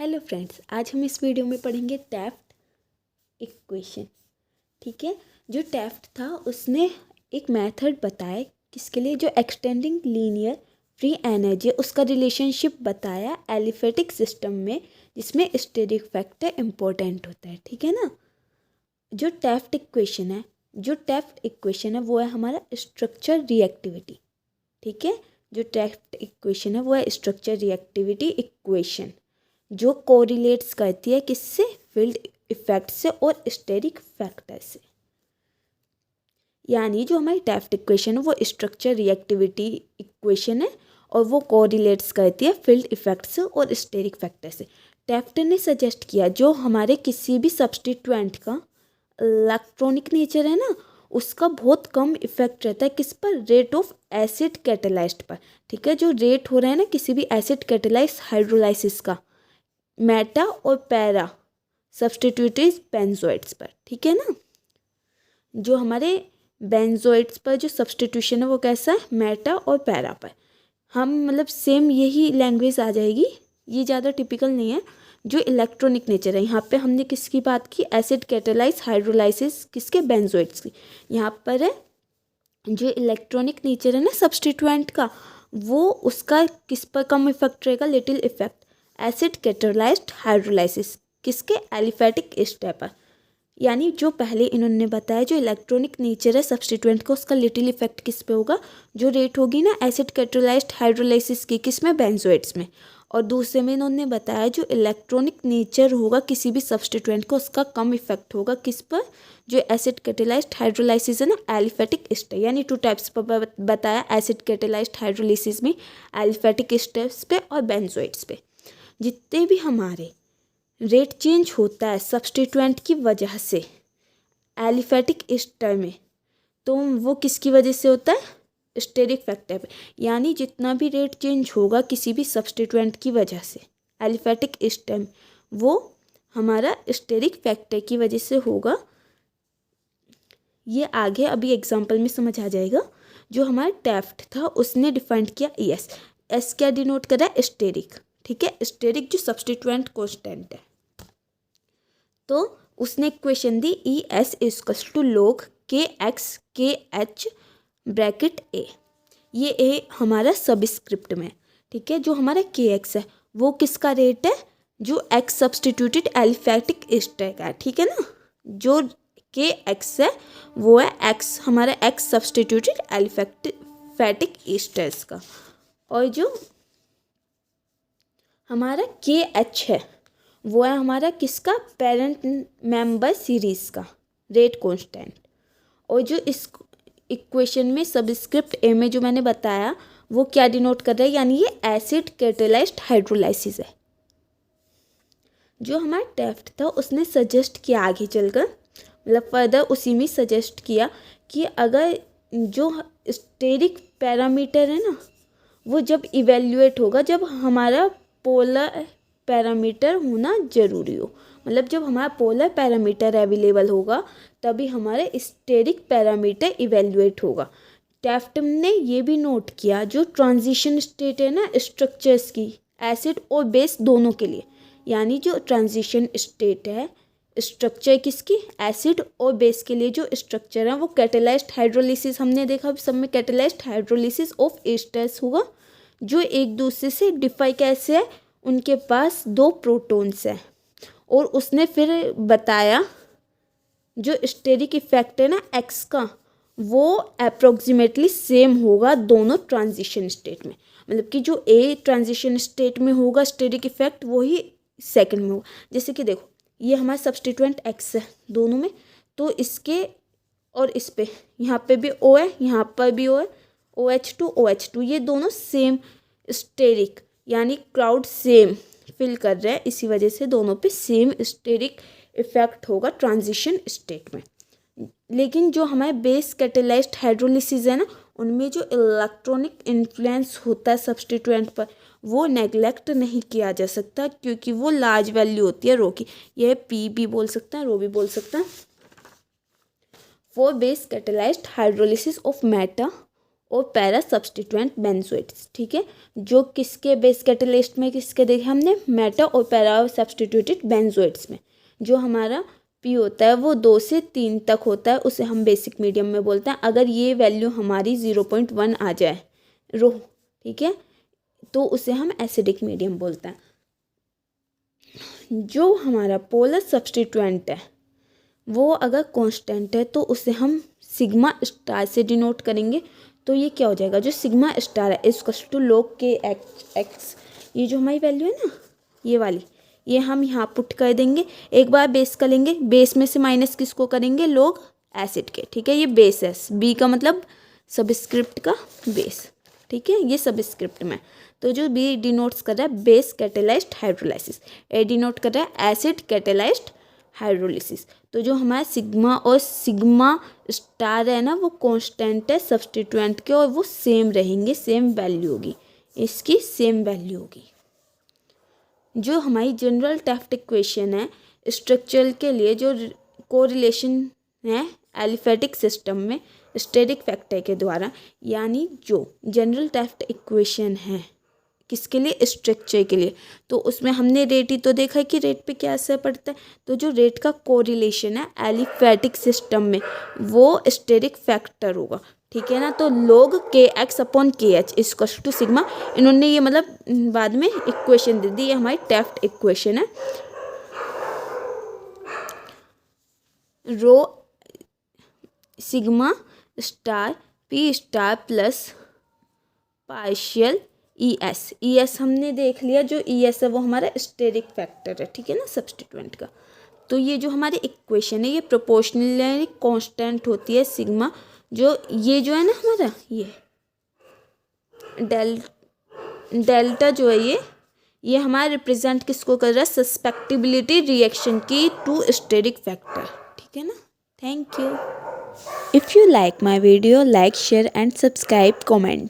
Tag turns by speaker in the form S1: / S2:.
S1: Hello friends, आज हम इस वीडियो में पढ़ेंगे टैफ्ट इक्वेशन। ठीक है, जो टैफ्ट था उसने एक मेथड बताया किसके लिए, जो एक्सटेंडिंग लीनियर फ्री एनर्जी उसका रिलेशनशिप बताया एलिफेटिक सिस्टम में, जिसमें स्टेरिक फैक्टर इम्पोर्टेंट होता है। ठीक है ना। जो टैफ्ट इक्वेशन है वो है हमारा स्ट्रक्चर रिएक्टिविटी। ठीक है, जो टैफ्ट इक्वेशन है वो है स्ट्रक्चर रिएक्टिविटी इक्वेशन, जो कोरिलेट्स करती है किससे, फील्ड इफेक्ट से और स्टेरिक फैक्टर से। यानी जो हमारी टैफ्ट इक्वेशन है वो स्ट्रक्चर रिएक्टिविटी इक्वेशन है और वो कोरिलेट्स करती है फील्ड इफेक्ट से और स्टेरिक फैक्टर से। टैफ्ट ने सजेस्ट किया जो हमारे किसी भी सब्स्टिट्यूएंट का इलेक्ट्रॉनिक नेचर है ना, उसका बहुत कम इफेक्ट रहता है किस पर, रेट ऑफ एसिड कैटेलाइज्ड पर। ठीक है, जो रेट हो रहा है ना किसी भी एसिड कैटेलाइज्ड हाइड्रोलाइसिस का मेटा और पैरा सब्स्टिट्यूटेड बेंजोइड्स पर। ठीक है ना। जो हमारे बेंजोइड्स पर जो सब्स्टिट्यूशन है वो कैसा है, मेटा और पैरा पर। हम मतलब सेम यही लैंग्वेज आ जाएगी, ये ज़्यादा टिपिकल नहीं है। जो इलेक्ट्रॉनिक नेचर है, यहाँ पे हमने किसकी बात की, एसिड कैटेलाइज हाइड्रोलाइसिस किसके, बेंजोइड्स की। यहाँ पर है जो इलेक्ट्रॉनिक नेचर है ना सब्स्टिट्यूएंट का, वो उसका किस पर कम इफेक्ट रहेगा, little effect acid catalysed hydrolysis किसके, एलिफेटिक स्टेप पर। यानी जो पहले इन्होंने बताया जो इलेक्ट्रॉनिक नेचर है सब्स्टिट्यूएंट का, उसका लिटिल इफेक्ट किस पे होगा, जो रेट होगी ना एसिड कैटेलाइज्ड हाइड्रोलाइसिस की, किस में, बेंजोइड्स में। और दूसरे में इन्होंने बताया जो इलेक्ट्रॉनिक नेचर होगा किसी भी सब्स्टिट्यूएंट का, उसका कम इफेक्ट होगा किस पर, जो एसिड कैटेलाइज्ड हाइड्रोलाइसिस है ना, एलिफेटिक स्टेप। यानी टू टाइप्स पर बताया, एसिड कैटेलाइज्ड हाइड्रोलाइसिस में एलिफेटिक स्टेप्स पे और बेंजोइड्स पे। जितने भी हमारे रेट चेंज होता है सब्स्टिट्यूएंट की वजह से एलिफेटिक स्टेप में, तो वो किसकी वजह से होता है, स्टेरिक फैक्टर पे। यानी जितना भी रेट चेंज होगा किसी भी सब्स्टिट्यूएंट की वजह से एलिफेटिक स्टेप, वो हमारा स्टेरिक फैक्टर की वजह से होगा। ये आगे अभी एग्जांपल में समझ आ जाएगा। जो हमारा टैफ्ट था उसने डिफाइन किया एस क्या डिनोट कर रहा है, स्टेरिक। ठीक है, स्टेरिक जो सब्स्टिट्यूएंट कांस्टेंट है, तो उसने इक्वेशन दी E S equals to log के एक्स के एच ब्रैकेट ए। ये ए हमारा सबस्क्रिप्ट में। ठीक है, जो हमारा के एक्स है वो किसका रेट है, जो एक्स सब्स्टिट्यूटेड एलिफेटिक स्टेप है। ठीक है ना, जो के एक्स है वो है एक्स, हमारा एक्स सब्स्टिट्यूटेड एलिफेटिक स्टेप का। और जो हमारा के एच है वो है हमारा किसका, पेरेंट मेंबर सीरीज का रेट कांस्टेंट। और जो इस इक्वेशन में सबस्क्रिप्ट ए में जो मैंने बताया वो क्या डिनोट कर रहा है, यानी ये एसिड कैटेलाइज्ड हाइड्रोलाइसिस है। जो हमारा टैफ्ट था उसने सजेस्ट किया आगे चलकर, मतलब फर्दर उसी में सजेस्ट किया कि अगर जो स्टेरिक पैरामीटर है ना वो जब इवेल्युएट होगा, जब हमारा पोलर पैरामीटर होना जरूरी हो, मतलब जब हमारा पोलर पैरामीटर अवेलेबल होगा तभी हमारे स्टेरिक पैरामीटर इवेल्युएट होगा। टैफ्ट ने ये भी नोट किया जो ट्रांजिशन स्टेट है ना स्ट्रक्चर्स की, एसिड और बेस दोनों के लिए। यानी जो ट्रांजिशन स्टेट है स्ट्रक्चर किसकी, एसिड और बेस के लिए जो स्ट्रक्चर है वो कैटेलाइज्ड हाइड्रोलिसिस, हमने देखा सब में कैटेलाइज्ड हाइड्रोलिसिस ऑफ एस्टर्स होगा, जो एक दूसरे से डिफाई कैसे है, उनके पास दो प्रोटॉन्स हैं। और उसने फिर बताया जो स्टेरिक इफेक्ट है ना एक्स का, वो अप्रोक्सीमेटली सेम होगा दोनों ट्रांजिशन स्टेट में। मतलब कि जो ए ट्रांजिशन स्टेट में होगा स्टेरिक इफेक्ट वही सेकंड में होगा। जैसे कि देखो ये हमारा सब्स्टिट्यूएंट एक्स है दोनों में, तो इसके और इस पे यहाँ पे भी ओ है, यहाँ पर भी ओ है, OH2 ये दोनों सेम स्टेरिक, यानी क्राउड सेम फिल कर रहे हैं, इसी वजह से दोनों पे सेम स्टेरिक इफेक्ट होगा ट्रांजिशन स्टेट में। लेकिन जो हमारे बेस कैटेलाइज्ड हाइड्रोलिसिस है ना, उनमें जो इलेक्ट्रॉनिक इन्फ्लुएंस होता है सब्स्टिट्यूएंट पर वो नेग्लेक्ट नहीं किया जा सकता, क्योंकि वो लार्ज वैल्यू होती है रो की। यह पी भी बोल सकता है, रो भी बोल सकता है। For base catalysed hydrolysis of Meta और पैरा सब्स्टिट्यूएंट बेंजोइट्स, ठीक है। जो किसके बेस कैटेलिस्ट में किसके देखे हमने, मेटा और पैरा सब्स्टिट्यूटेड बेंजोइट्स में। जो हमारा पी होता है वो 2 से 3 तक होता है, उसे हम बेसिक मीडियम में बोलते हैं। अगर ये वैल्यू हमारी 0.1 आ जाए रो, ठीक है, तो उसे हम एसिडिक मीडियम बोलते हैं। जो हमारा पोलर सब्स्टिट्यूएंट है वो अगर कांस्टेंट है तो उसे हम सिग्मा स्टार से डिनोट करेंगे। तो ये क्या हो जाएगा, जो सिग्मा स्टार है इक्वल्स टू log के एक्स, ये जो हमारी वैल्यू है ना ये वाली, ये हम यहाँ पुट कर देंगे। एक बार बेस का लेंगे, बेस में से माइनस किसको करेंगे, log एसिड के, ठीक है। ये बेस है, बी का मतलब सबस्क्रिप्ट का बेस, ठीक है, ये सबस्क्रिप्ट में। तो जो बी डिनोट्स कर रहा है बेस कैटेलाइज्ड हाइड्रोलाइसिस, ए डिनोट कर रहा है एसिड कैटेलाइज्ड हाइड्रोलिसिस। तो जो हमारा सिग्मा और सिग्मा स्टार है ना वो कांस्टेंट है सब्स्टिट्यूएंट के, और वो सेम रहेंगे, सेम वैल्यू होगी, इसकी सेम वैल्यू होगी। जो हमारी जनरल टेफ्ट इक्वेशन है स्ट्रक्चर के लिए, जो कोरिलेशन है एलिफेटिक सिस्टम में स्टेरिक फैक्टर के द्वारा, यानी जो जनरल टेफ्ट इक्वेशन है किसके लिए, स्ट्रक्चर के लिए, तो उसमें हमने रेट ही तो देखा है कि रेट पे क्या असर पड़ता है। तो जो रेट का कोरिलेशन है एलिफेटिक सिस्टम में वो स्टेरिक फैक्टर होगा, ठीक है ना। तो log के एक्स अपॉन के एच इक्वल टू सिग्मा, इन्होंने ये मतलब बाद में इक्वेशन दे दी, ये हमारी टेफ्ट इक्वेशन है। Rho sigma star P star plus partial E S हमने देख लिया, जो ई एस है वो हमारा स्टेरिक फैक्टर है, ठीक है ना, सब्स्टिट्यूएंट का। तो ये जो हमारी इक्वेशन है ये प्रोपोर्शनली कांस्टेंट होती है सिग्मा, जो ये जो है ना हमारा ये डेल्टा जो है ये हमारा रिप्रेजेंट किसको कर रहा है, सस्पेक्टिबिलिटी रिएक्शन की टू स्टेरिक फैक्टर, ठीक है ना। Thank you. If you like my video, like, share and subscribe, comment.